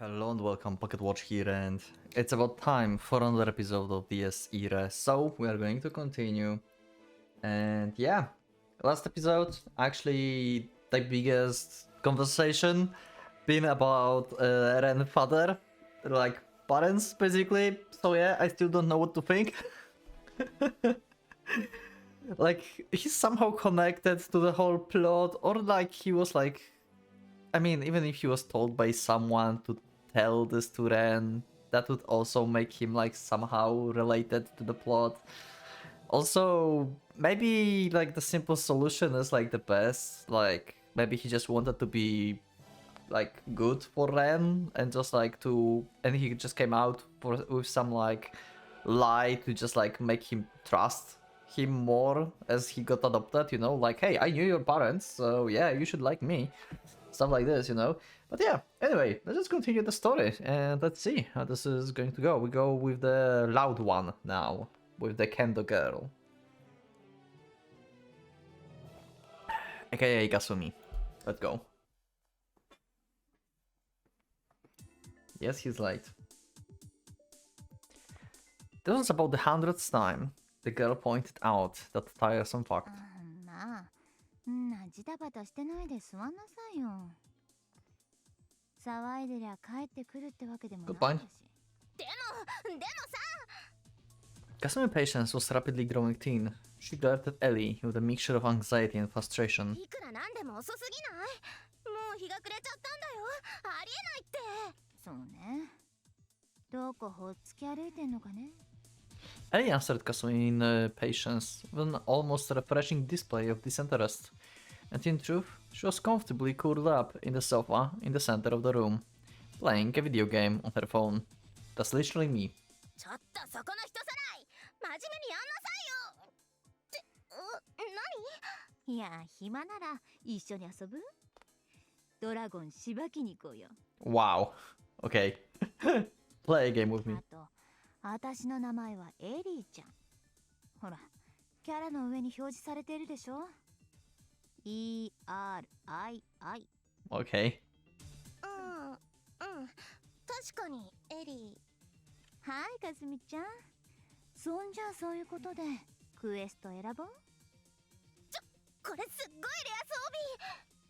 Hello and welcome, PocketWatch here, and it's about time for another episode of DS Irae. So we are going to continue, and yeah, last episode actually the biggest conversation been about Ren father, like parents basically. So yeah, I still don't know what to think. Like he's somehow connected to the whole plot, or like he was like, I mean, even if he was told by someone to tell this to Ren, that would also make him like somehow related to the plot. Also, maybe like the simple solution is like the best. Like maybe he just wanted to be like good for Ren and just like to, and he just came out with some like lie to just like make him trust him more as he got adopted, you know, like, hey, I knew your parents, so yeah, you should like me, stuff like this, you know. But yeah, anyway, let's just continue the story and let's see how this is going to go. We go with the loud one now, with the Kendo girl, aka Kasumi. Let's go. Yes, he's late. This was about the 100th time the girl pointed out that tiresome fact. まあ、んなジタバタしてないで座んなさいよ。騒いでりゃ帰ってくるってわけでもない Good point. し。でもさ。 Kasumi patience was rapidly growing thin. She glared at Ellie with a mixture of anxiety and frustration. いくらなんでも遅すぎない？もう日が暮れちゃったんだよ。ありえないって。そうね。どこほっつき歩いてんのかね。 Ellie answered Kasumi in patience, with an almost refreshing display of disinterest. And in truth, she was comfortably curled up in the sofa in the center of the room, playing a video game on her phone. That's literally me. ちょっとそこの人さらい。真面目にやんなさいよ。って何？いや、暇なら一緒に遊ぶ？ドラゴンしばきに行こうよ。 Wow. Okay. Play a game with me. あと、私の名前はエリーちゃん。ほら、キャラの上に表示されているでしょ？ ERII。 Okay. 確かにエリー。はい、かすみちゃん。そんじゃそういうことでクエスト選ぼう。これすっごいレア装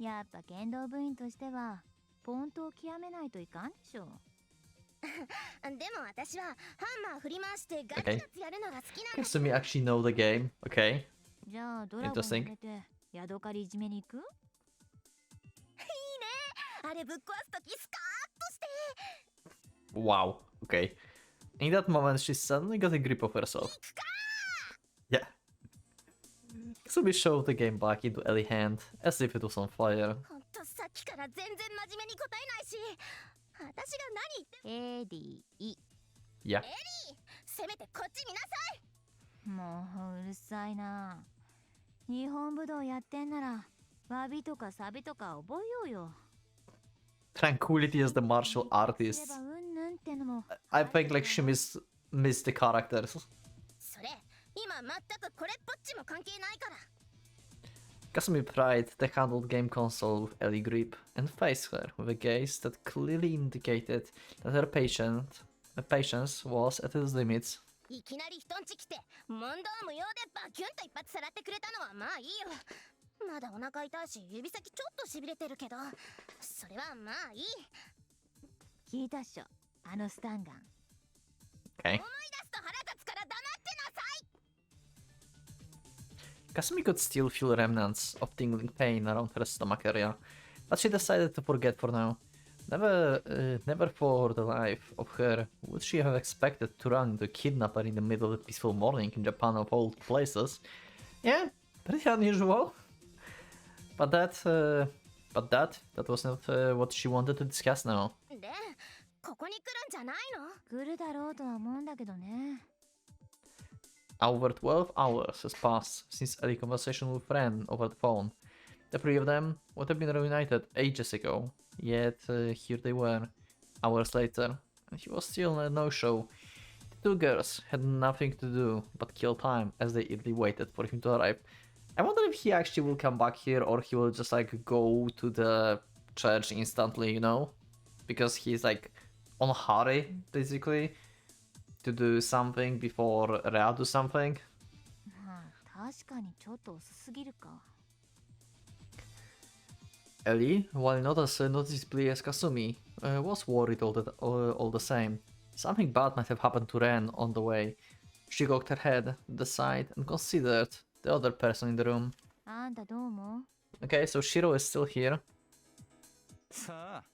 備。やっぱ剣道部員としてはポントを極めないといかんでしょう。でも私はハンマー振り回してガツガツやるのが好きなんだ。 Kasumi actually know the game. Okay. じゃあドラゴンを入れてヤドカリいじめに行く？いいね。あれぶっ壊すときスカーッとして。 Wow. Okay. In that moment, she suddenly got a grip of herself. Yeah. Kasumi shoved the game back into Ellie's hand, as if it was on fire. ほんとさっきから全然真面目に答えないし。私が何言って。エリー。 Yeah. せめてこっち見なさい。もううるさいな。日本武道やってんなら詫びとかサビとか覚えようよ。 Tranquility as the martial artist. うんぬんってのも。 I think like she missed the characters. それ今全くこれっぽっちも関係ないから。 Kasumi pried the handled game console with Ellie grip and faced her with a gaze that clearly indicated that her patience was at its limits. いきなり人んち来て問答無用でバキュンと一発さらってくれたのはまあいいよ。まだお腹痛いし指先ちょっとしびれてるけどそれはまあいい。聞いたっしょ、あのスタンガン。 Okay. 思い出すと腹立つから黙ってなさい。 Kasumi could still feel remnants of tingling pain around her stomach area, but she decided to forget for now. Never for the life of her would she have expected to run into a kidnapper in the middle of a peaceful morning in Japan of all places. Yeah, pretty unusual. But that was not what she wanted to discuss now. で、ここに来るんじゃないの？来るだろうとは思うんだけどね。 Over 12 hours has passed since Ellie's conversation with Ren over the phone. The three of them would have been reunited ages ago, yet here they were, hours later, and he was still a no-show. The two girls had nothing to do but kill time as they eagerly waited for him to arrive. I wonder if he actually will come back here or he will just like go to the church instantly, you know? because he's like on a hurry basically to do something before Rea do something. まあ確かにちょっと遅すぎるか。 Ellie, while not as noticeably as Kasumi, was worried all the same. Something bad might have happened to Ren on the way. She cocked her head to the side and considered the other person in the room. あんたどう思う？ Okay, so Shiro is still here. さあ、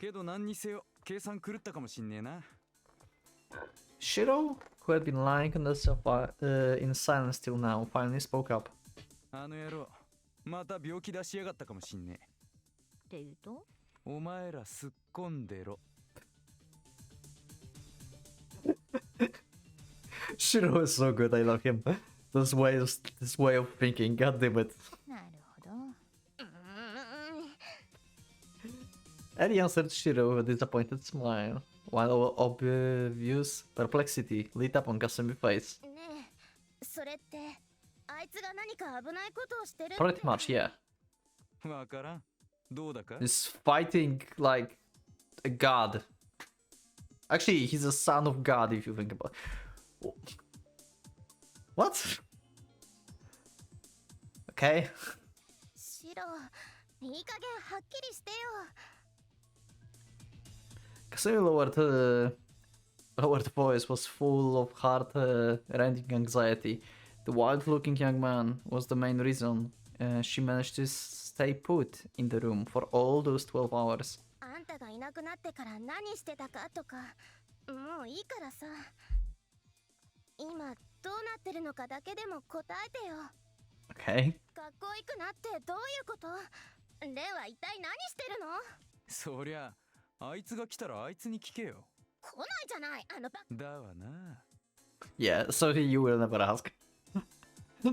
けど何にせよ計算狂ったかもしんねえな。Shiro, who had been lying on the sofa in silence till now, finally spoke up. あの野郎、また病気出しやがったかもしんねえ。って言うと？お前らすっこんでろ。Shiro is so good, I love him. This way of thinking, god damn it. なるほど。Ellie answered Shiro with a disappointed smile, while obvious perplexity lit up on Kasumi's face. ねえ、それってあいつが何か危ないことをしてる？ Pretty much, yeah. わからん。どうだか？ He's fighting like a god. Actually, he's a son of God if you think about it. What? Okay. シロ、いい加減はっきりしてよ。 Kasumi lowered voice was full of heart-rending anxiety. The wild-looking young man was the main reason she managed to stay put in the room for all those 12 hours. あんたがいなくなってから何してたかとか、もういいからさ。今どうなってるのかだけでも答えてよ。 Okay. 学校行くなってどういうこと？レンは一体何してるの？そりゃ、あいつが来たらあいつに聞けよ。来ないじゃない、あのバカ。だわな。Yeah, so you will never ask.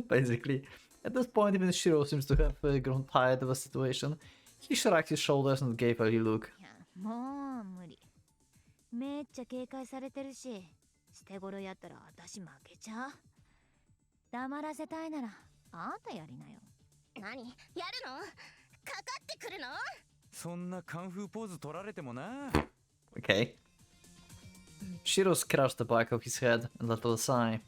Basically. At this point, even Shiro seems to have grown tired of the situation. He shrugged his shoulders and gave a look. いや、もう無理。めっちゃ警戒されてるし、捨て頃やったら私負けちゃう。黙らせたいならあんたやりなよ。何？やるの？かかってくるの？そんなカンフーポーズ取られてもな。Okay. Shiro scratched the back of his head and let out a sigh.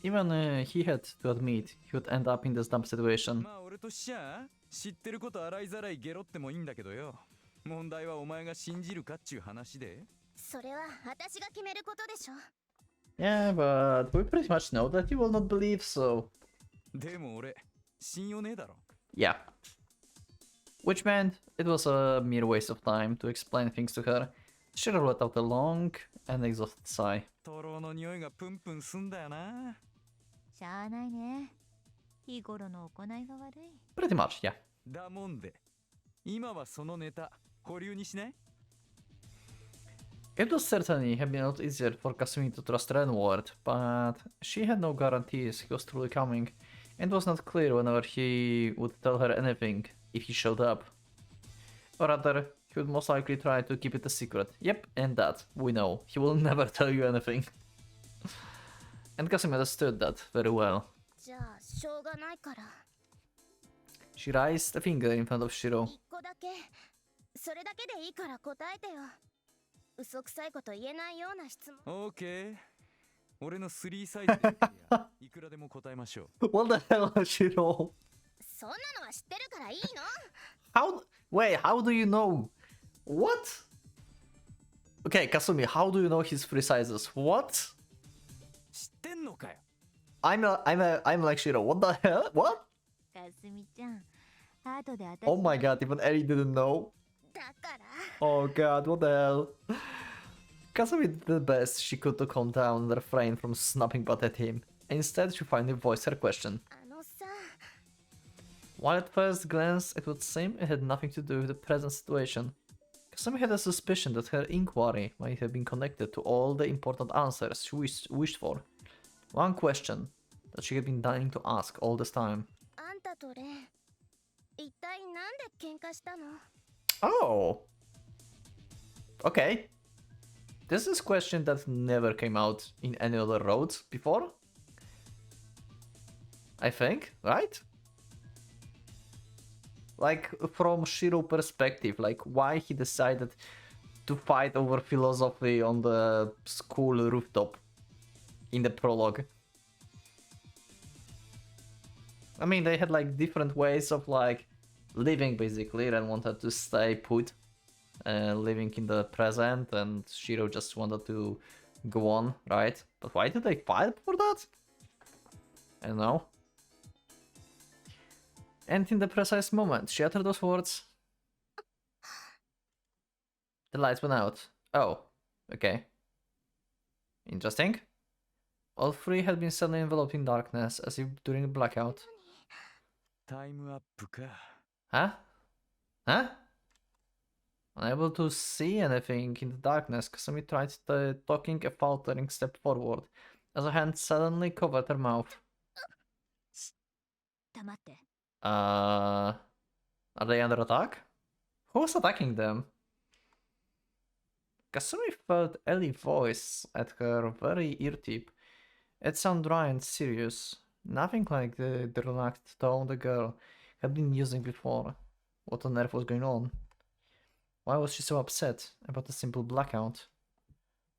Even he had to admit he would end up in this dumb situation. まあ俺としちゃ知ってること洗いざらいゲロってもいいんだけどよ。問題はお前が信じるかっちゅう話で。それは私が決めることでしょ。 Yeah, but we pretty much know that you will not believe so. でも俺、信用ねえだろ。Yeah. Which meant it was a mere waste of time to explain things to her. Shiro let out a long and exhausted sigh. トロの匂いがプンプンすんだよな。しゃあないね。日頃の行いが悪い。 Pretty much, yeah. だもんで、今はそのネタ、保留にしない？ It would certainly have been a lot easier for Kasumi to trust Renward, but she had no guarantees he was truly coming, and it was not clear whenever he would tell her anything if he showed up. Or rather, he would most likely try to keep it a secret. Yep, and that, we know, he will never tell you anything. And Kasumi understood that very well. じゃあしょうがないから。 She raised a finger in front of Shiro. 一個だけ。それだけでいいから答えてよ。嘘くさいこと言えないような質問。オーケー。俺の3サイズでいくらでも答えましょう。What the hell, Shiro? そんなのは知ってるからいいの？ Wait, how do you know? What? Okay, Kasumi, how do you know his 3 sizes? What? 知ってんのかよ。I'm like Shiro. What the hell? What? かすみちゃん、後で私。 Oh my god, even Ellie didn't know. だから。 Oh god, what the hell? Kasumi did the best she could to calm down and refrain from snapping back at him. Instead, she finally voiced her question. あのさ。 While at first glance it would seem it had nothing to do with the present situation, Kasumi had a suspicion that her inquiry might have been connected to all the important answers she wished for. One question that she had been dying to ask all this time. あんたとレン、一体なんで喧嘩したの？ Oh! Okay. This is a question that never came out in any other roads before. I think, right? Like, from Shiro perspective, like, why he decided to fight over philosophy on the school rooftop in the prologue. I mean, they had like different ways of like living basically. Ren wanted to stay put, living in the present, and Shiro just wanted to go on, right? But why did they fight for that? I don't know. And in the precise moment she uttered those words, the lights went out. Oh, okay. Interesting. All three had been suddenly enveloped in darkness, as if during a blackout. タイムアップか。 Huh? Huh? Unable to see anything in the darkness, Kasumi tried taking a faltering step forward, as a hand suddenly covered her mouth. 黙って。 Are they under attack? Who's attacking them? Kasumi felt Ellie's voice at her very ear tip. It sounded dry and serious, nothing like the relaxed tone the girl had been using before. What on earth was going on? Why was she so upset about a simple blackout?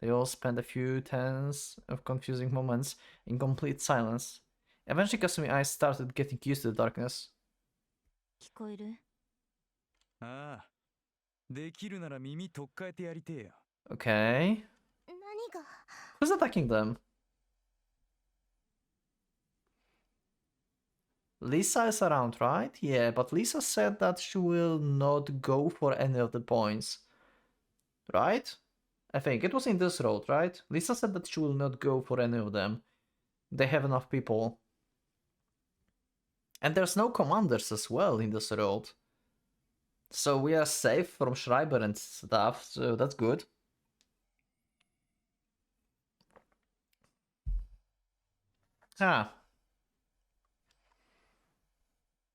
They all spent a few tense of confusing moments in complete silence. Eventually Kasumi's eyes started getting used to the darkness. 聞こえる？ああ、できるなら耳取っ替えてやりてえよ。 Okay. 何が？ Who's attacking them? Lisa is around, right? Yeah, but Lisa said that she will not go for any of the points. Right? I think it was in this road, right? Lisa said that she will not go for any of them. They have enough people. And there's no commanders as well in this road. So we are safe from Schreiber and stuff, so that's good. Ah.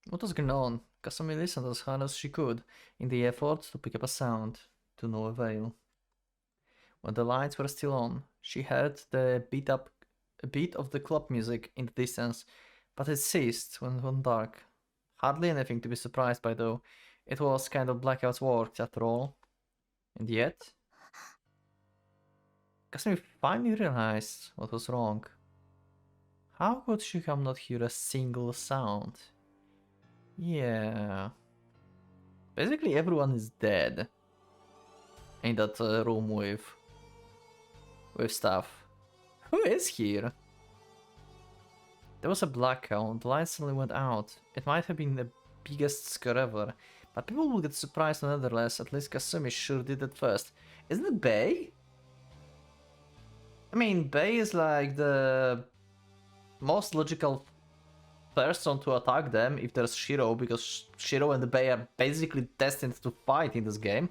What was going on? Kasumi listened as hard as she could, in the effort to pick up a sound, to no avail. When the lights were still on, she heard the beat of the club music in the distance, but it ceased when it went dark. Hardly anything to be surprised by, though. It was kind of blackout's work, after all. And yet... Kasumi finally realized what was wrong. How could she not hear a single sound? Yeah... Basically everyone is dead. In that room with stuff. Who is here? There was a blackout, the light suddenly went out. It might have been the biggest scare ever, but people will get surprised nonetheless, at least Kasumi sure did at first. Isn't it Bei? I mean, Bei is like the most logical person to attack them if there's Shiro, because Shiro and the Bei are basically destined to fight in this game.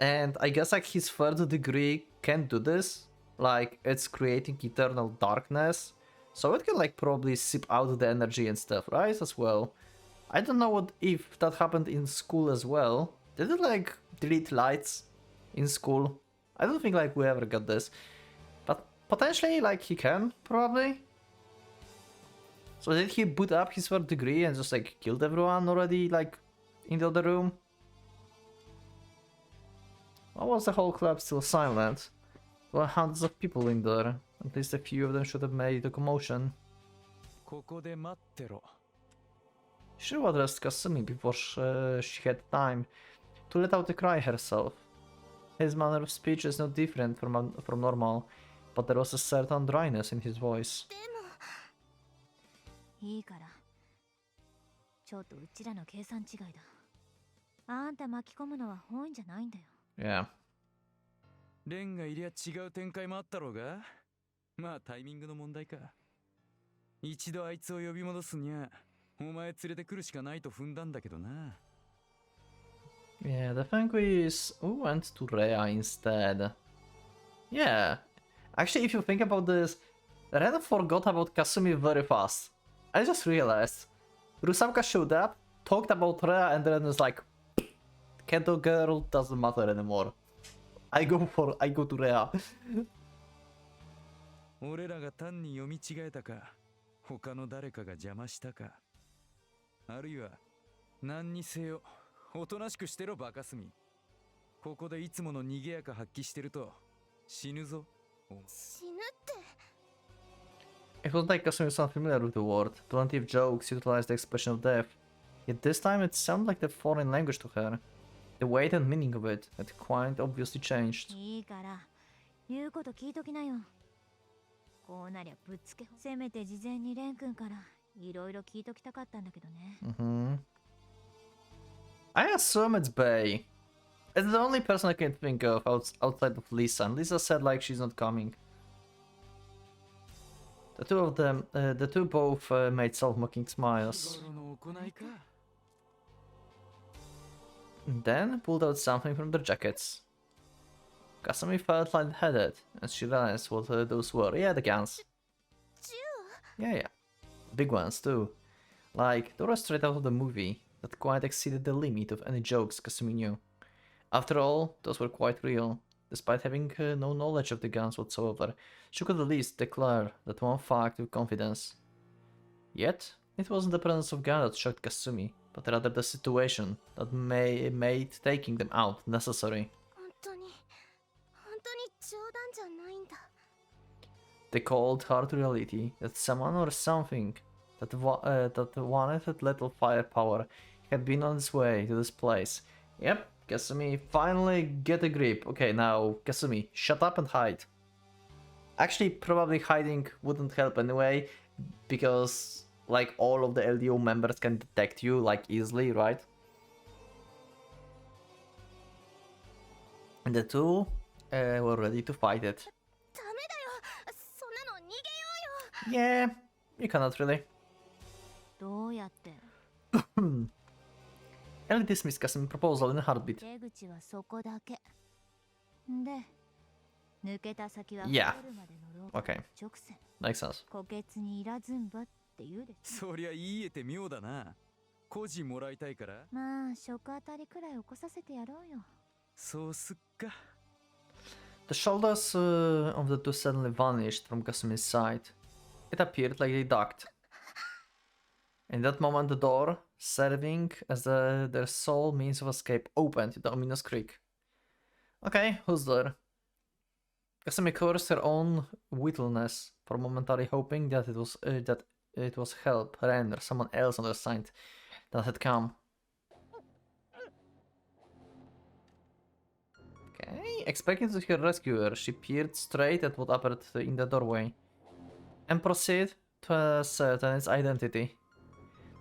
And I guess like his third degree can do this, like it's creating eternal darkness, so it can like probably sip out the energy and stuff, right, as well. I don't know what if that happened in school as well. Did it like delete lights in school? I don't think like we ever got this, but potentially like he can, probably. So did he boot up his third degree and just like killed everyone already, like in the other room? Why was the whole club still silent? There were hundreds of people in there. At least a few of them should have made a commotion. ここで待ってろ。 Shiro addressed Kasumi before she had time to let out a cry herself. His manner of speech is no different from normal, but there was a certain dryness in his voice. でもいいから。ちょっとうちらの計算違いだ。あんた巻き込むのは本意じゃないんだよ。Yeah. レンがいりゃ違う展開もあったろうが。まあタイミングの問題か。一度あいつを呼び戻すにゃ、お前連れてくるしかないと踏んだんだけどな。Yeah, the thing is, we went to Rhea instead. Yeah. Actually, if you think about this, Ren forgot about Kasumi very fast. I just realized. Rusauka showed up, talked about Rhea, and then was like, Kendo girl doesn't matter anymore. I go to Rhea. 俺らが単に読み違えたか、他の誰かが邪魔したか、あるいは何にせよおとなしくしてろバカスミ。ここでいつもの逃げやか発揮してると死ぬぞ。死ぬって It was like Kasumi was unfamiliar with the word. Plenty of jokes utilized the expression of death. Yet this time it sounded like a foreign language to her. The weight and meaning of it had quite obviously changed. いいから言うこと聞いときなよ。こうなりゃぶっつけせめて事前にレン君からいろいろ聞いときたかったんだけどね。I assume it's Bay. It's the only person I can think of outside of Lisa, and Lisa said like she's not coming. The two of them, the two both made self-mocking smiles. And then pulled out something from their jackets. Kasumi felt lightheaded, and she realized what those were. Yeah, the guns. Yeah. Big ones too. Like, they were straight out of the movie, that quite exceeded the limit of any jokes Kasumi knew. After all, those were quite real. Despite having no knowledge of the guns whatsoever, she could at least declare that one fact with confidence. Yet, it wasn't the presence of guns that shocked Kasumi, but rather the situation that made taking them out necessary. The cold, hard reality that someone or something that wanted little firepower had been on its way to this place. Yep, Kasumi, finally get a grip. Okay, now, Kasumi, shut up and hide. Actually, probably hiding wouldn't help anyway, because, like, all of the LDO members can detect you, like, easily, right? And the two were ready to fight it. Yeah, you cannot really. Ellie dismissed Kasumi's proposal in a heartbeat. Yeah. Okay. Makes sense. そりゃ言えて妙だな。個人もらいたいから。まあ、食当たりくらい起こさせてやろうよ。そうすっか。The shoulders of the two suddenly vanished from Kasumi's side. It appeared like they ducked. In that moment, the door, serving as their sole means of escape, opened with the ominous creak. Okay, who's there? Kasumi cursed her own wittleness for momentarily hoping that it was help, Ren, or someone else on their side that had come. Okay, expecting to hear rescuer, she peered straight at what appeared in the doorway and proceeded to ascertain its identity.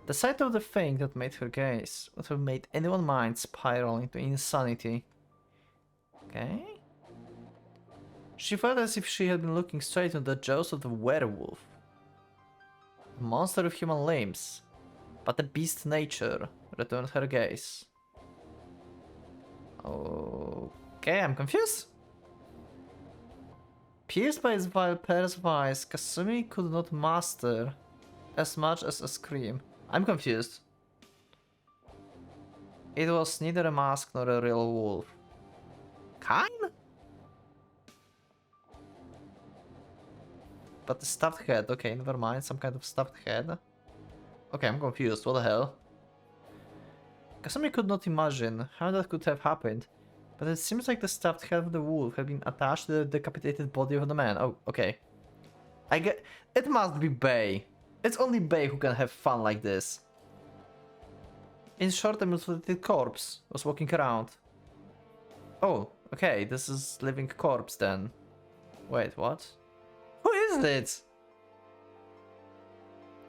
The sight of the thing that made her gaze would have made anyone's mind spiral into insanity. Okay. She felt as if she had been looking straight into the jaws of the werewolf. A monster with human limbs, but the beast nature returned her gaze. Okay, I'm confused. Pierced by its vile pair's of eyes, Kasumi could not master as much as a scream. I'm confused. It was neither a mask nor a real wolf. Kind? But the stuffed head, okay, never mind, some kind of stuffed head. Okay, I'm confused, what the hell? Kasumi could not imagine how that could have happened, but it seems like the stuffed head of the wolf had been attached to the decapitated body of the man. Oh, okay. I get... It must be Bay. It's only Bay who can have fun like this. In short, a mutilated corpse was walking around. Oh, okay, this is living corpse then. Wait, what? Who is it?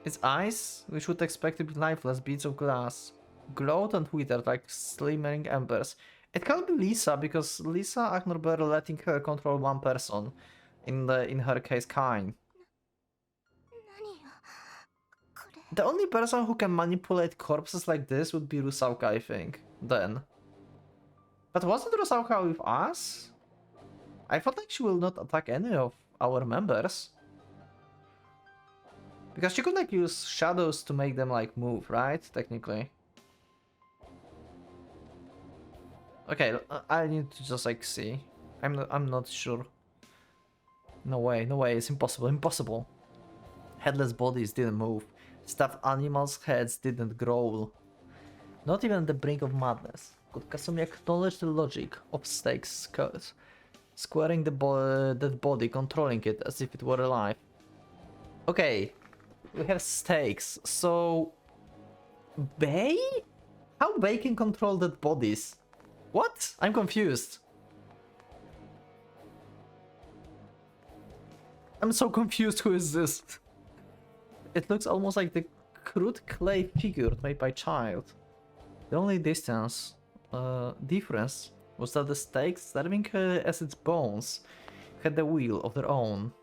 Its eyes, which would expect to be lifeless beads of glass, glowed and withered like slimmering embers. It can't be Lisa, because Lisa ignored barely letting her control one person. In her case, Kain. The only person who can manipulate corpses like this would be Rusauka, I think, then. But wasn't Rusauka with us? I thought like she will not attack any of our members. Because she could like use shadows to make them like move, right? Technically. Okay, I need to just like see. I'm not sure. No way, it's impossible. Headless bodies didn't move. Stuffed animals' heads didn't growl. Not even on the brink of madness. Could Kasumi acknowledge the logic of stakes code, squaring the dead body, controlling it as if it were alive? Okay, we have stakes, so... Bay? How Bay can control dead bodies? What? I'm confused. I'm so confused, who is this? It looks almost like the crude clay figure made by child. The only difference was that the stakes, serving as its bones, had a will of their own.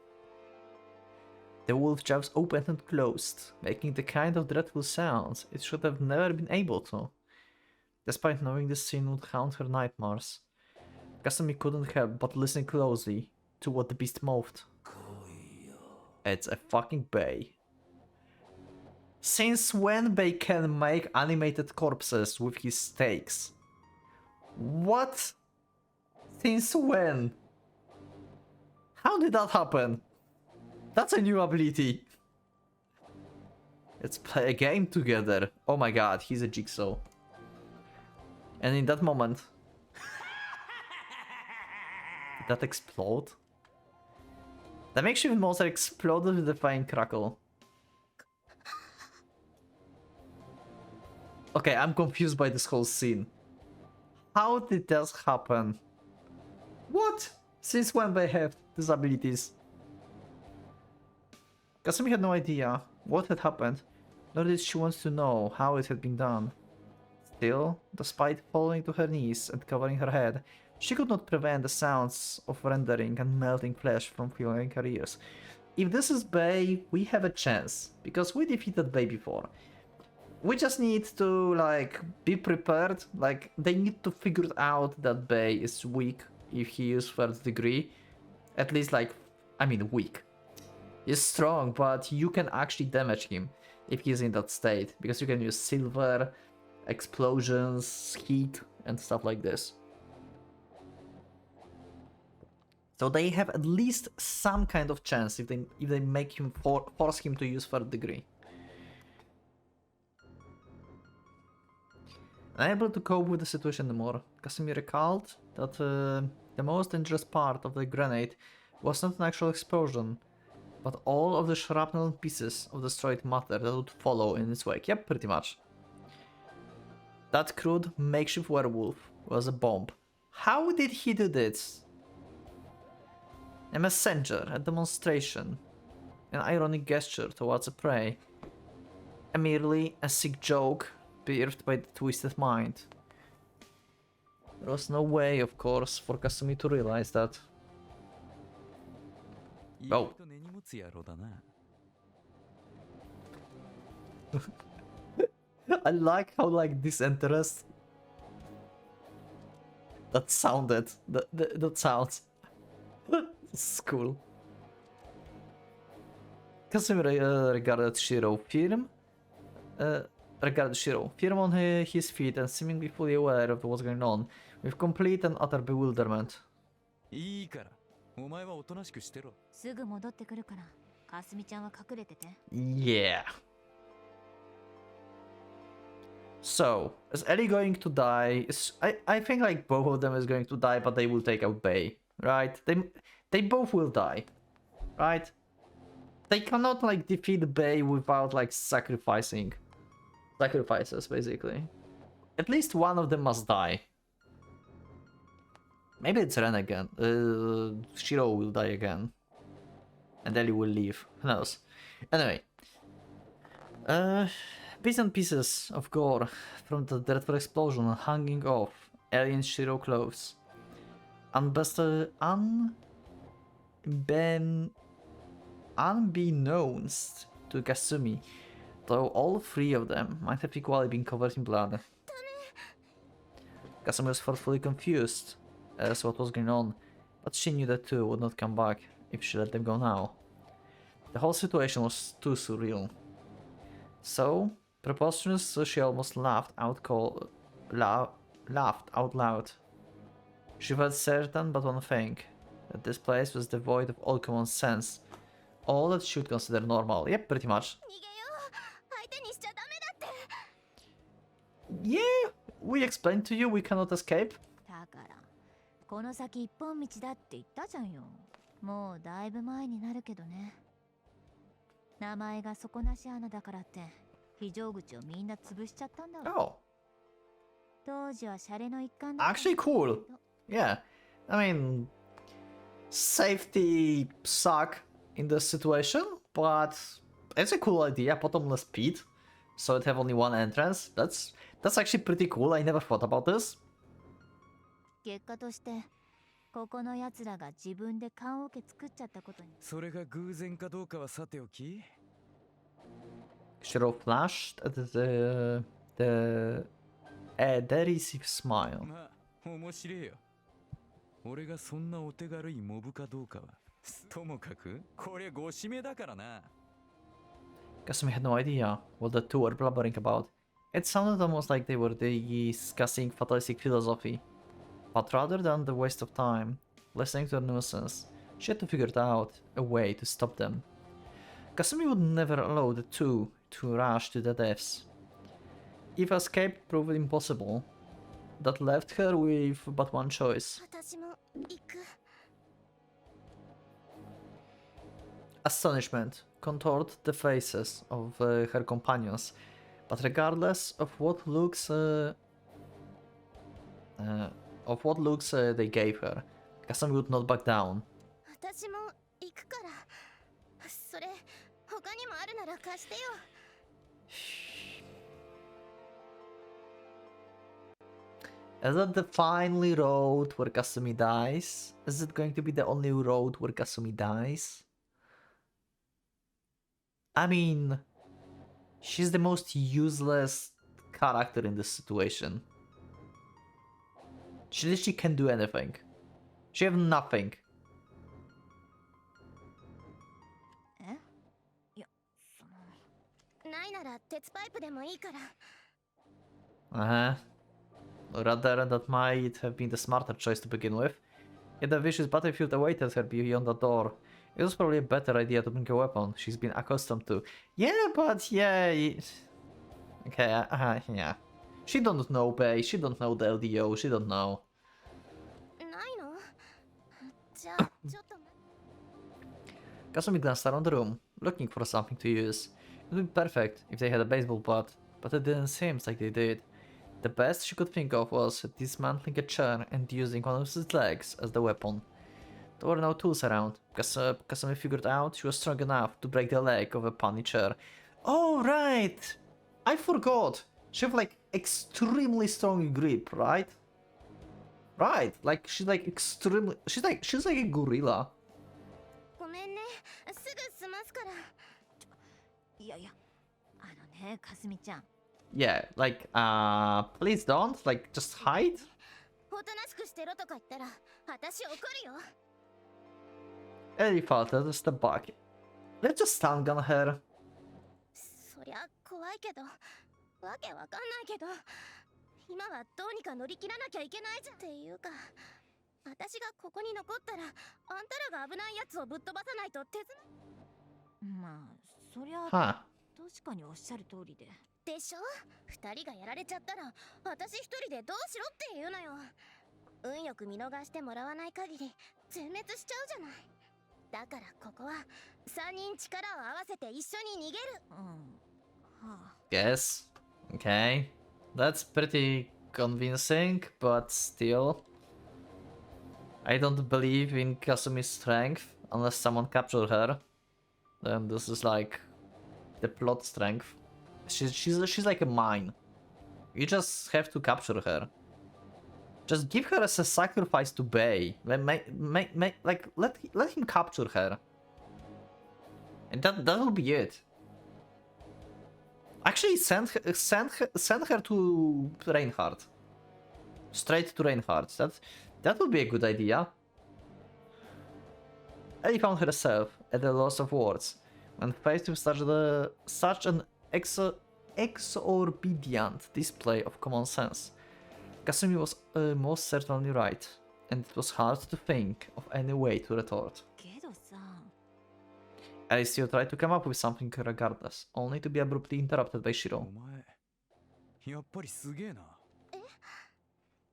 The wolf jaws opened and closed, making the kind of dreadful sounds it should have never been able to. Despite knowing the scene would haunt her nightmares, Kasumi couldn't help but listen closely to what the beast mouthed. It's a fucking bay. Since when Bay can make animated corpses with his stakes? What? Since when? How did that happen? That's a new ability. Let's play a game together. Oh my god, he's a jigsaw. And in that moment... Did that explode? The makeshift monster exploded with a fine crackle. Okay, I'm confused by this whole scene. How did this happen? What? Since when they have these abilities? Kasumi had no idea what had happened, nor did she want to know how it had been done. Still, despite falling to her knees and covering her head, she could not prevent the sounds of rendering and melting flesh from filling her ears. If this is Bay, we have a chance, because we defeated Bay before. We just need to, like, be prepared. Like, they need to figure out that Bay is weak if he uses third degree. At least, like, I mean, weak. He's strong, but you can actually damage him if he's in that state, because you can use silver, explosions, heat, and stuff like this. So they have at least some kind of chance if they make him force him to use third degree. Unable to cope with the situation anymore, Kasumi recalled that the most dangerous part of the grenade was not an actual explosion, but all of the shrapnel and pieces of destroyed matter that would follow in its wake. Yep, pretty much. That crude makeshift werewolf was a bomb. How did he do this? A messenger, a demonstration, an ironic gesture towards a prey, merely a sick joke birthed by the twisted mind. There was no way, of course, for Kasumi to realize that. Oh. I like how, like, disinterest that sounded. That sounds. It's cool. Kasumi regarded Shiro firm. Firm on his feet and seemingly fully aware of what's going on, with complete and utter bewilderment. Yeah. So, is Ellie going to die? I think like both of them is going to die, but they will take out Bay, right? They both will die, right? They cannot like defeat Bay without like sacrifices, basically. At least one of them must die. Maybe it's Ren again. Shiro will die again. And Ellie will leave. Who knows? Anyway. Bits and pieces of gore from the dreadful explosion hanging off Ellie and Shiro clothes. Unbeknownst to Kasumi, though all three of them might have equally been covered in blood. Kasumi was thoughtfully confused as to what was going on, but she knew that two would not come back if she let them go now. The whole situation was too surreal. So preposterous, she almost laughed out loud. She felt certain but one thing, that this place was devoid of all common sense, all that she would consider normal. Yep, pretty much. Yeah, we explained to you we cannot escape? だからこの先一本道だって言ったじゃんよ。もうだいぶ前になるけどね。名前が底なし穴だからって非常口をみんな潰しちゃったんだわ。 Oh, 当時はシャレの一環だった。 actually cool. Yeah, I mean, safety suck in this situation, but it's a cool idea. Bottomless pit, so it have only one entrance. That's actually pretty cool. I never thought about this. 結果としてここの奴らが自分で棺桶作っちゃったことに。それが偶然かどうかはさておき。 Shiro flashed at the derisive smile. まあ面白いよ。俺がそんなお手軽いモブかどうかはともかくこれご指名だからな。 Kasumi had no idea what the two were blubbering about. It sounded almost like they were discussing fatalistic philosophy. But rather than the waste of time, listening to their nonsense, she had to figure out a way to stop them. Kasumi would never allow the two to rush to their deaths. If escape proved impossible, that left her with but one choice. 私も行く。 Astonishment contoured the faces of her companions, but regardless of what looks they gave her, Kasumi would not back down. 私も行くから。それ他にもあるなら貸してよ。 Is that the finally road where Kasumi dies? Is it going to be the only road where Kasumi dies? I mean, she's the most useless character in this situation. She literally can't do anything. She have nothing. え？いや、ないなら鉄パイプでもいいから。 Rather, that might have been the smarter choice to begin with. Yet the vicious battlefield awaited her beyond the door. It was probably a better idea to bring a weapon she's been accustomed to. Yeah, but yeah... Okay, yeah. She don't know Bay, she don't know the LDO, she don't know. ないの？じゃあちょっと。 Kasumi glanced around the room, looking for something to use. It would be perfect if they had a baseball bat, but it didn't seem like they did. The best she could think of was dismantling a chair and using one of its legs as the weapon. There were no tools around, because Kasumi figured out she was strong enough to break the leg of a punny chair. Oh, right! I forgot! She have like extremely strong grip, right? Right, like she's like extremely... She's like a gorilla. ごめんね。すぐ済ますから。いやいや、ね、かすみちゃん。 Yeah, like, please don't, like, just hide? おとなしくしてろとか言ったら、私怒るよ。 Ellie faltered a step back. Let's just stun gun her. そりゃ怖いけど、わけわかんないけど、今はどうにか乗り切らなきゃいけないじゃんっていうか、私がここに残ったら、あんたらが危ないやつをぶっ飛ばさないと手伝い。まあ、そりゃ、 Huh. 確かにおっしゃる通りで。でしょ？二人がやられちゃったら、私一人でどうしろって言うのよ。運よく見逃してもらわない限り、全滅しちゃうじゃない。だからここは、三人力を合わせて一緒に逃げる。Yes. Okay. That's pretty convincing, but still. I don't believe in Kasumi's strength unless someone captured her. Then this is like the plot strength. She's like a mine. You just have to capture her. Just give her as a sacrifice to Bay. Like let him capture her. And that will be it. Actually, send her to Reinhardt. Straight to Reinhardt. That would be a good idea. Ellie found herself at a loss of words when faced with such an exorbitant display of common sense. Kasumi was most certainly right, and it was hard to think of any way to retort. Ellie still tried to come up with something regardless, only to be abruptly interrupted by Shiro. お前やっぱりすげえな。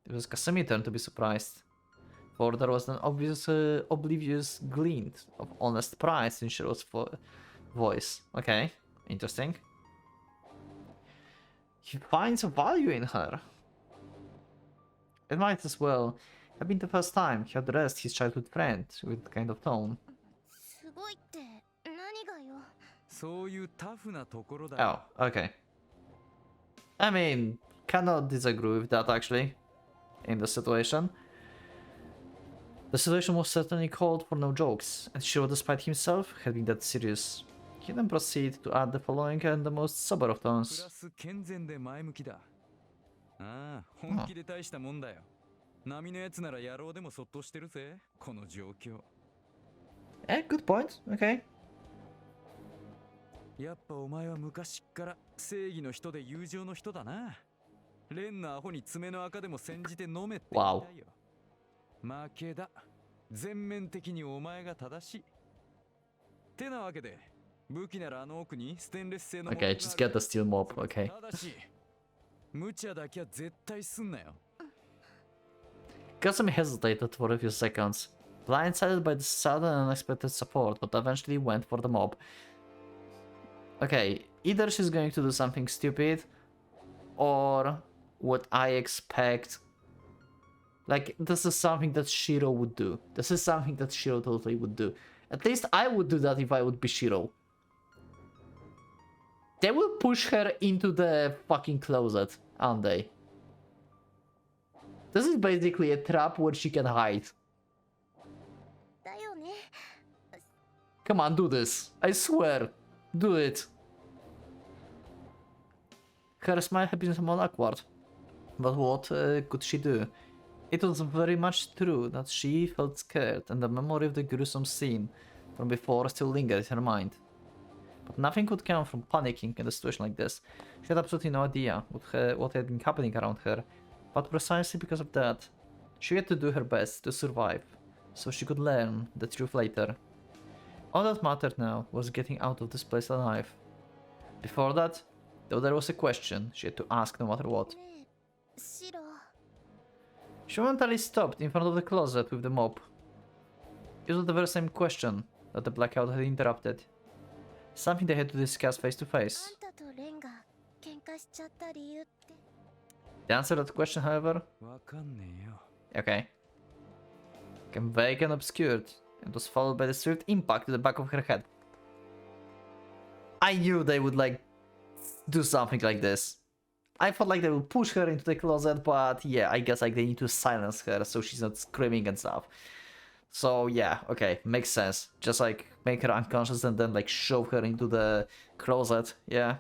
It was Kasumi's turn to be surprised, for there was an obvious, oblivious glint of honest pride in Shiro's voice. Okay, interesting. He finds value in her. It might as well have been the first time he addressed his childhood friend with that kind of tone. すごいって何がよ。そういうタフなところだよ。 Oh, okay. I mean, cannot disagree with that actually. In the situation. The situation was certainly called for no jokes, and Shiro, despite himself, had been that serious. He then proceeded to add the following in the most sober of プラ tones. ス健全で前向きだ。ああ、本気で大したもんだよ。波のやつなら野郎でもそっとしてるぜ、この状況。Good point. Okay. やっぱお前は昔っから正義の人で友情の人だな。レンのアホに爪の赤でも煎じて飲めって言いたいよ。負けだ。全面的にお前が正しい。てなわけで、武器ならあの奥にステンレス製の。Okay, just get the steel mop. Okay. ただし、無茶だけは絶対すんなよ。Kasumi hesitated for a few seconds, blindsided by the sudden and unexpected support, but eventually went for the mob. Okay, either she's going to do something stupid, or what I expect. Like, this is something that Shiro would do. This is something that Shiro totally would do. At least I would do that if I would be Shiro. They will push her into the fucking closet, aren't they? This is basically a trap where she can hide. だよね。 Come on, do this. I swear. Do it. Her smile had been somewhat awkward. But what could she do? It was very much true that she felt scared, and the memory of the gruesome scene from before still lingered in her mind. But nothing could come from panicking in a situation like this. She had absolutely no idea what had been happening around her, but precisely because of that, she had to do her best to survive, so she could learn the truth later. All that mattered now was getting out of this place alive. Before that, though, there was a question she had to ask no matter what. ねえ、シロ。 She momentarily stopped in front of the closet with the mop. It was the very same question that the blackout had interrupted. Something they had to discuss face to あ face. んたとレンが喧嘩しちゃった理由って。 The answer to that question, however, わかんねえよ。 okay, became vague and obscured, and was followed by the swift impact to the back of her head. I knew they would, like, do something like this. I felt like they would push her into the closet, but yeah, I guess like they need to silence her so she's not screaming and stuff. So yeah, okay, makes sense. Just like make her unconscious and then like shove her into the closet, yeah.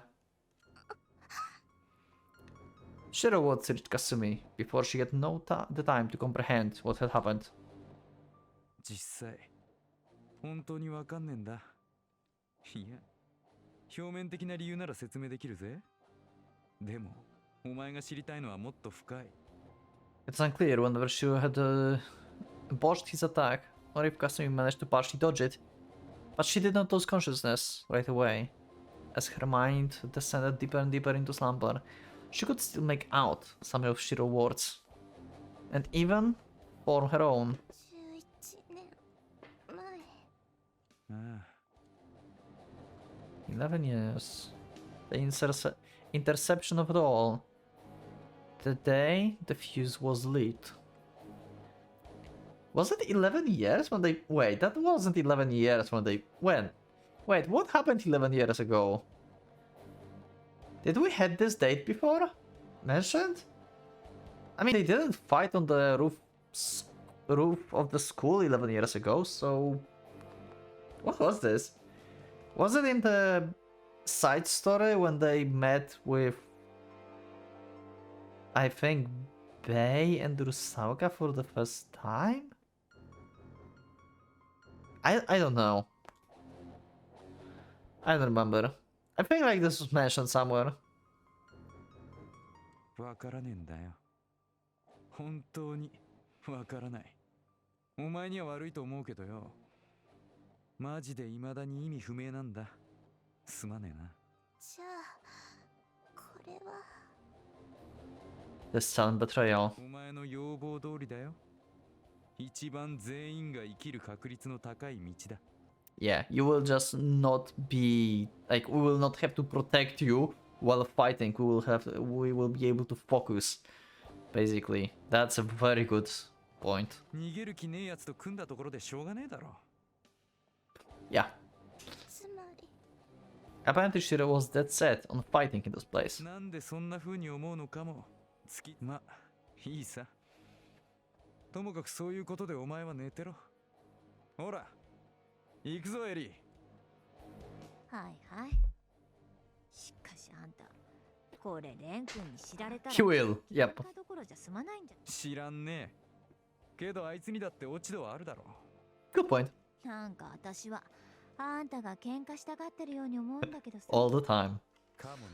Shiro words reached Kasumi before she had the time to comprehend what had happened. 実際、本当にわかんねえんだ。いや、表面的な理由なら説明できるぜ。でも、お前が知りたいのはもっと深い。It's unclear whether Shiro had botched his attack or if Kasumi managed to partially dodge it, but she did not lose consciousness right away. As her mind descended deeper and deeper into slumber, she could still make out some of Shiro's words, and even form her own. 11年前。ああ、 11 years. The interception of it all. The day the fuse was lit. Was it 11 years when they... Wait, that wasn't 11 years when they... When? Wait, what happened 11 years ago? Did we had this date before? Mentioned? I mean, they didn't fight on the roof of the school 11 years ago, so... What was this? Was it in the side story when they met with... I think Bei and Rusaoka for the first time? I don't know. I don't remember. I think like this was mentioned somewhere. わからねえんだよ。本当にわからない。お前には悪いと思うけどよ。マジで未だに意味不明なんだ。すまねえな。じゃあ、これは。The silent betrayal. お前の要望通りだよ。一番全員が生きる確率の高い道だ。Yeah, you will just not be like we will not have to protect you while fighting. We will be able to focus. Basically, that's a very good point. 逃げる気ねえやつと組んだところでしょうがねえだろ。Yeah. つまり Apparently Shiro was dead set on fighting in this place. なんでそんな風に思うのかも。ま、いいさ。ともかくそういうことでお前は寝てろ。ほら、行くぞエリー。はいはい。しかしあんた、これレン君に知られたら He will. Yep. 喧嘩どころじゃ済まないんじゃ。知らんねえ。けどあいつにだって落ち度はあるだろ Good point. なんか私はあんたが喧嘩したがってるように思うんだけどさ。All the time. う。かも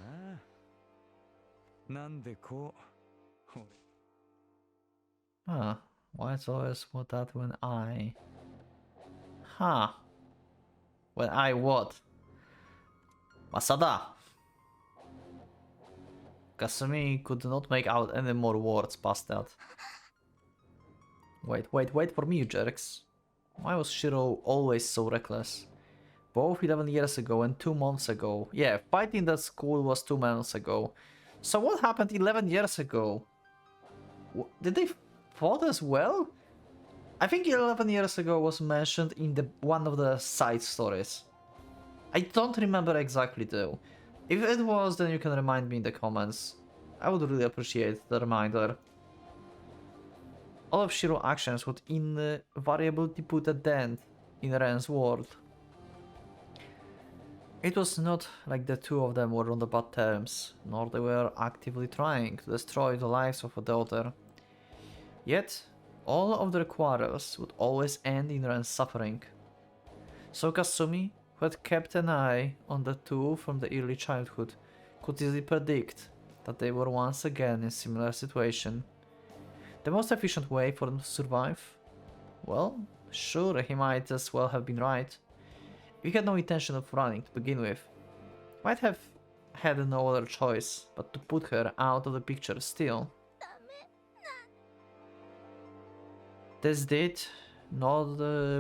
な。なんでこう。Huh. Why it's always what that when I... Huh. When I what? Masada! Kasumi could not make out any more words past that. Wait for me, you jerks. Why was Shiro always so reckless? Both 11 years ago and 2 months ago. Yeah, fighting that school was 2 months ago. So what happened 11 years ago? Did they fought as well? I think 11 years ago was mentioned in one of the side stories. I don't remember exactly though. If it was, then you can remind me in the comments. I would really appreciate the reminder. All of Shiro's actions would invariably put a dent in Ren's world. It was not like the two of them were on the bad terms, nor they were actively trying to destroy the lives of a daughter. Yet, all of their quarrels would always end in Ren's suffering. So Kasumi, who had kept an eye on the two from the early childhood, could easily predict that they were once again in a similar situation. The most efficient way for them to survive? Well, sure, he might as well have been right. He had no intention of running to begin with. Might have had no other choice but to put her out of the picture still. This did not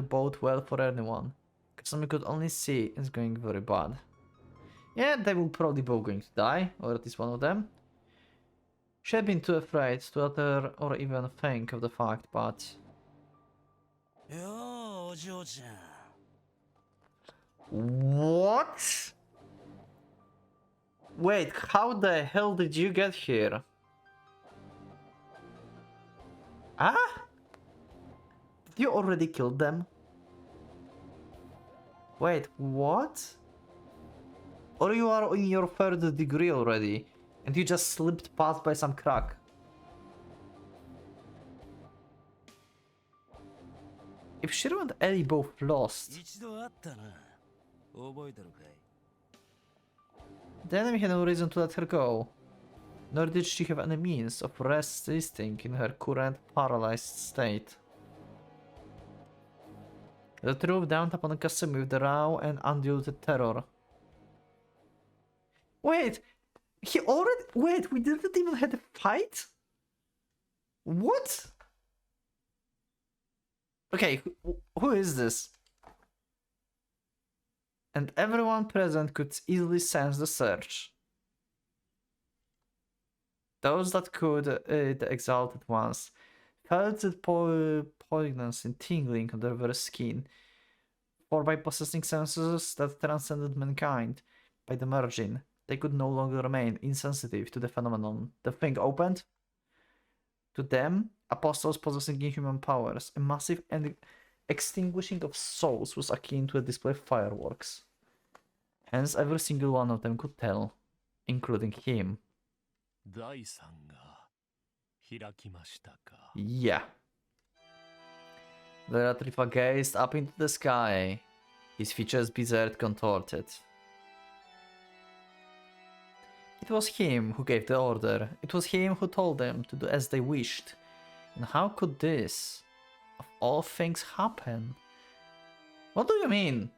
bode well for anyone. Kasumi could only see it's going very bad. Yeah, they will probably both going to die, or at least one of them. She had been too afraid to utter or even think of the fact, but... What? Wait, how the hell did you get here? Ah? Did you already killed them? Wait, what? Or you are in your third degree already, and you just slipped past by some crack? If Shiro and Ellie both lost, the enemy had no reason to let her go, nor did she have any means of resisting in her current paralyzed state. The truth dawned upon Kasumi with the raw and undiluted terror. Wait, we didn't even have a fight? What? Okay, who is this? And everyone present could easily sense the surge. Those that could, the exalted ones, felt the poignancy and tingling under their skin, for by possessing senses that transcended mankind, by the merging, they could no longer remain insensitive to the phenomenon. The thing opened. To them, apostles possessing inhuman powers, a massive and extinguishing of souls was akin to a display of fireworks. Hence, every single one of them could tell, including him. Yeah. The Ratrifa gazed up into the sky, his features bizarre contorted. It was him who gave the order. It was him who told them to do as they wished. And how could this, of all things, happen? What do you mean?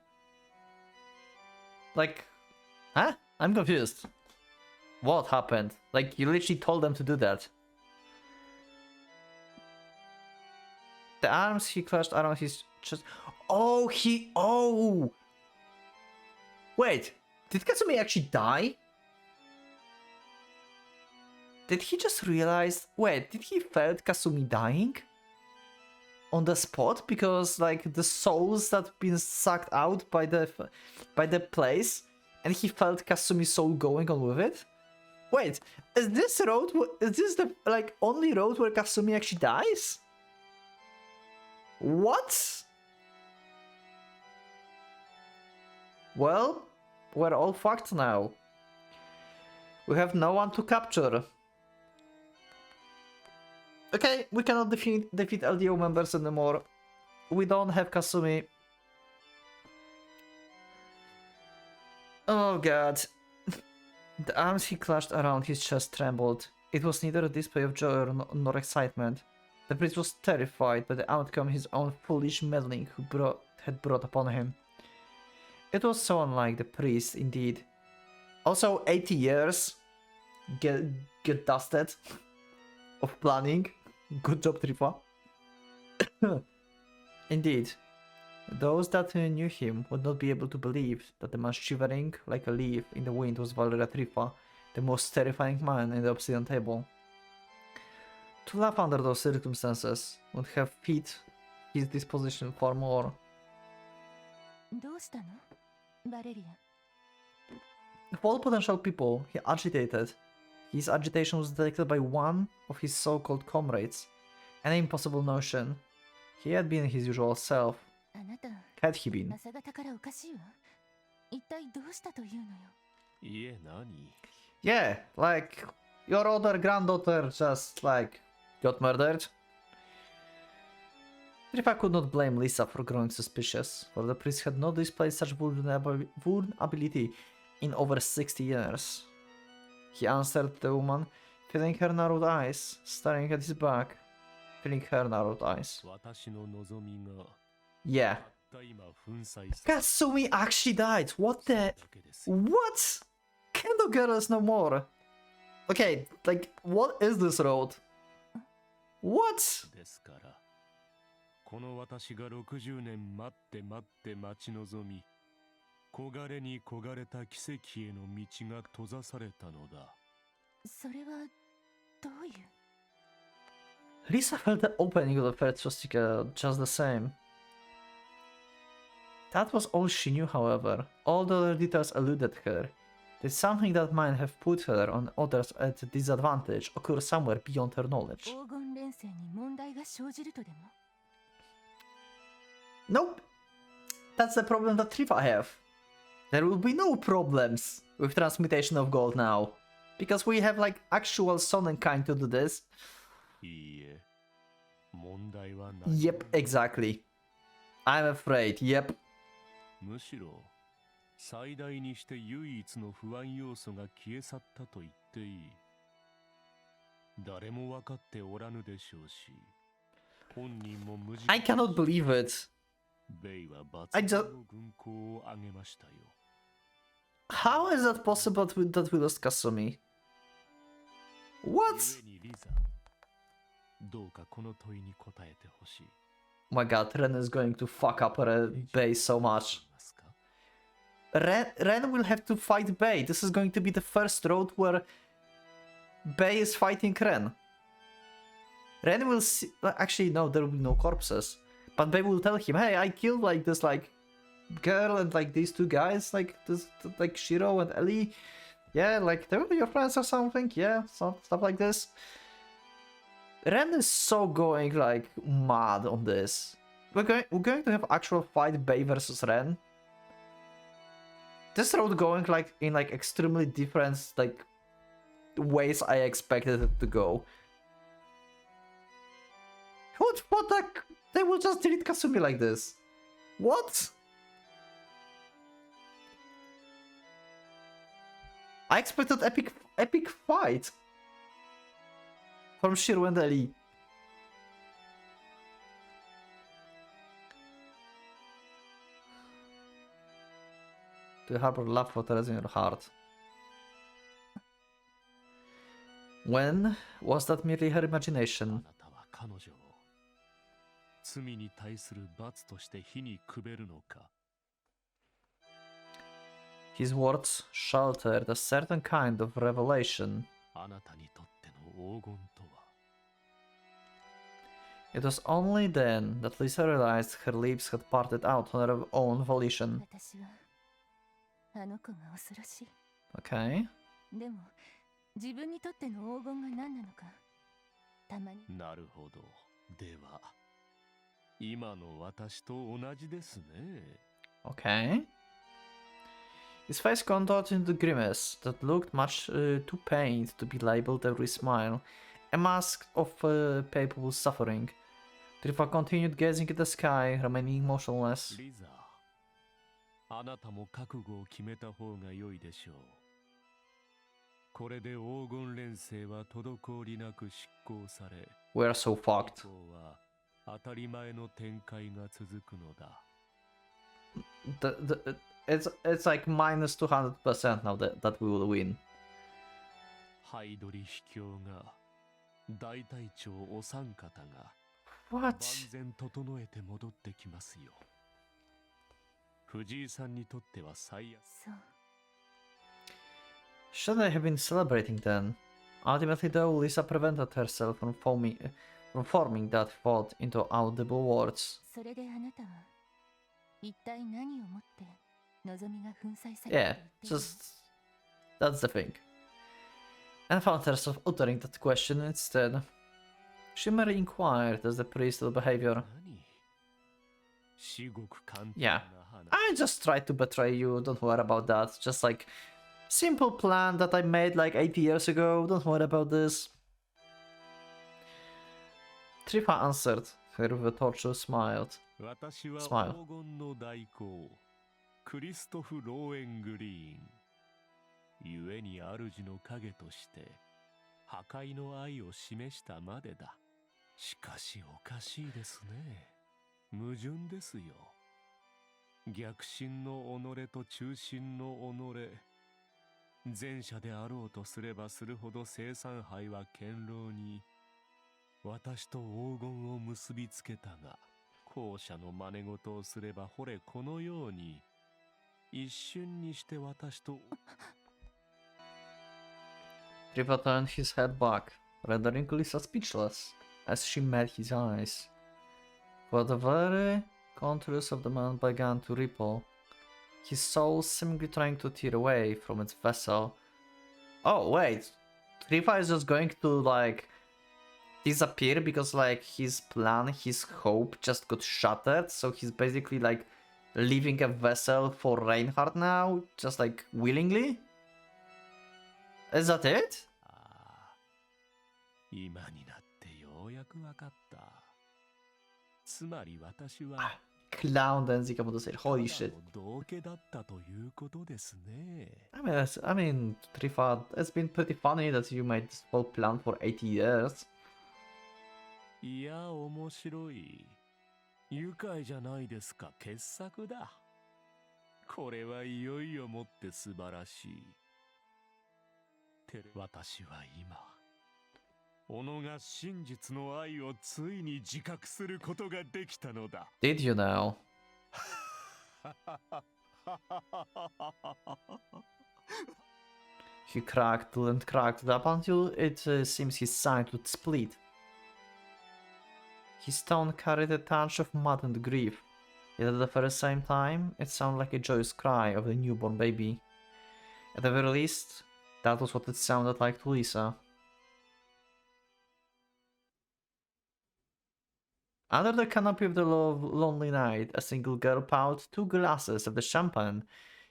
Like, huh? I'm confused. What happened? Like, you literally told them to do that. The arms he clutched around his chest. Oh, oh! Wait, did Kasumi actually die? Did he just realize... Wait, did he felt Kasumi dying? On the spot? Because, like, the souls that been sucked out by the place, and he felt Kasumi's soul going on with it? Wait, is this the, like, only road where Kasumi actually dies? What? Well, we're all fucked now. We have no one to capture. Okay, we cannot defeat LDO members anymore. We don't have Kasumi. Oh god. The arms he clutched around his chest trembled. It was neither a display of joy nor excitement. The priest was terrified by the outcome his own foolish meddling had brought upon him. It was so unlike the priest, indeed. Also, 80 years. Get dusted. Of planning. Good job, Trifa. Indeed. Those that knew him would not be able to believe that the man shivering like a leaf in the wind was Valeria Trifa, the most terrifying man in the obsidian table. To laugh under those circumstances would have fit his disposition far more. Of all potential people he agitated, his agitation was detected by one of his so-called comrades. An impossible notion. He had been his usual self. Had he been? Yeah, like, your other granddaughter just, like, got murdered. Trifa could not blame Lisa for growing suspicious, for the priest had not displayed such vulnerability in over 60 years. He answered the woman, feeling her narrowed eyes, staring at his back, feeling her narrowed eyes. Yeah. Kasumi actually died. What the... What? Kendo girls no more. Okay, like, what is this road? What? この私が60年待って待って待ち望み、焦がれに焦がれた奇跡への道が閉ざされたのだ。それはどういう Lisa felt the opening of the third swastika just the same. That was all she knew, however. All the other details eluded her. Did something that might have put her on others at a disadvantage occur somewhere beyond her knowledge? 黄金連星に問題が生じるとでも Nope. That's the problem that Trifa have. There will be no problems with transmutation of gold now. Because we have like actual Sonnenkind to do this. いいえ、問題はない。Yep, exactly. I'm afraid, yep. むしろ、最大にして唯一の不安要素が消え去ったと言っていい。誰も分かっておらぬでしょうし、本人も無事。I cannot believe it. ベイは抜群の軍港を挙げましたよ。How is that possible that we lost Kasumi? What? 故にリザ、どうかこの問いに答えてほしい。Oh my god, Ren is going to fuck up her Bei so much. Ren will have to fight Bei. This is going to be the first road where Bei is fighting Ren. Ren will see... Actually, no, there will be no corpses. But Bei will tell him, hey, I killed like this like girl and like these two guys, like this, like Shiro and Ellie. Yeah, like they were your friends or something. Yeah, stuff like this. Ren is so going like mad on this. We're going to have actual fight Bei versus Ren. This road going like in like extremely different like ways I expected it to go. What the? They will just delete Kasumi like this. What? I expected epic fight from Shiro and Ellie. To harbor love for Teresa in your heart. When was that merely her imagination? 罪に対する罰として火にくべるのか。 His words sheltered a certain kind of revelation. あなたにとっての黄金とは。 It was only then that Lisa realized her lips had parted out on her own volition. 私はあの子が恐ろしい。 Okay. でも自分にとっての黄金が何なのかたまに。なるほど。では、今の私と同じですね。 Okay. His face contorted into a grimace that looked much too pained to be labeled every smile, a mask of palpable suffering. Trifa continued gazing at the sky, remaining motionless. リザ、あなたも覚悟を決めた方が良いでしょう。これで黄金連星は滞りなく執行され、 We are so 以 fucked. 降は当たり前の展開が続くのだ。 It's like minus 200% now that we will win. ハイドリ秘境が、大隊長お三方が What? 万全整えて戻ってきますよ。藤井さんにとっては最悪。そう。 Should I have been celebrating then? Ultimately, though, Lisa prevented herself from forming that thought into audible words. それであなたは一体何をもって望みが粉砕された Yeah, と言っているの？ just that's the thing. And found herself uttering that question instead. She merely inquired as the priest's behavior. 何？至極簡単 Yeah, な話。 I just tried to betray you, don't worry about that. Just like simple plan that I made like 80 years ago, don't worry about this. Trifa answered her with a tortuous smile. 私は Smile. 黄金の大公、クリストフ・ローエングリーン。故に主の影として破壊の愛を示したまでだ。しかしおかしいですね。矛盾ですよ。逆心の己と中心の己。前者であろうとすればするほど生産杯は堅牢に私と黄金を結びつけたが、後者の真似事をすればほれこのように一瞬にして私と Trifa turned his head back, rendering Lisa speechless as she met his eyes. For the very contours of the man began to ripple, his soul seemingly trying to tear away from its vessel. Oh wait, Trifa is just going to like disappear because like his plan, his hope just got shattered, so he's basically like leaving a vessel for Reinhardt now, just like willingly? Is that it? ああ、今になってようやくわかった。つまり私は Clown dancing about to say, holy ただ shit. の道化だったということですね。I mean, Trifa, it's been pretty funny that you made this whole plan for 80 years. いや、面白い。愉快じゃないですか。傑作だ。これはいよいよもって素晴らしい。私は今、己が真実の愛をついに自覚することができたのだ。Did you know? He cracked and cracked up until it seems his side would split. His tone carried a touch of mud and grief, yet at the very same time, it sounded like a joyous cry of a newborn baby. At the very least, that was what it sounded like to Lisa. Under the canopy of the lonely night, a single girl poured 2 glasses of the champagne,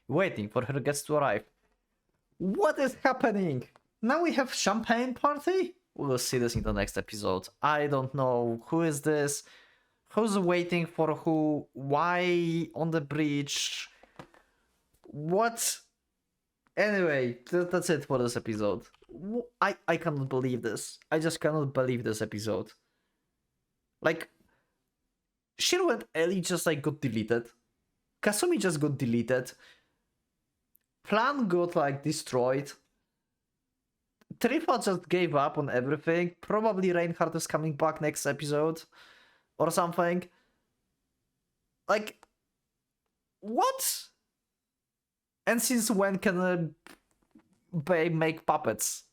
waiting for her guests to arrive. What is happening? Now we have champagne party? We'll see this in the next episode. I don't know who is this, who's waiting for who, why on the bridge, what? Anyway, that's it for this episode. I cannot believe this. I just cannot believe this episode. Like, Shiro and Ellie just like got deleted. Kasumi just got deleted. Plan got like destroyed. Trifa just gave up on everything. Probably Reinhardt is coming back next episode. or something. Like, what? And since when can a babe make puppets?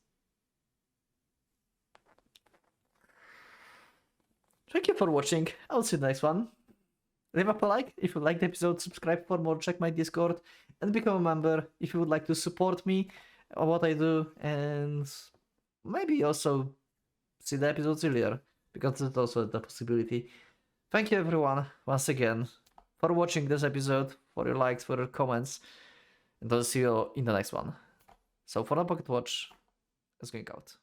Thank you for watching. I'll see you next one. Leave up a like if you liked the episode, subscribe for more, check my Discord, and become a member if you would like to support me or what I do, and maybe also see the episodes earlier, because it's also the possibility. Thank you everyone, once again, for watching this episode, for your likes, for your comments, and I'll see you in the next one. So for the Pocket Watch, it's going out.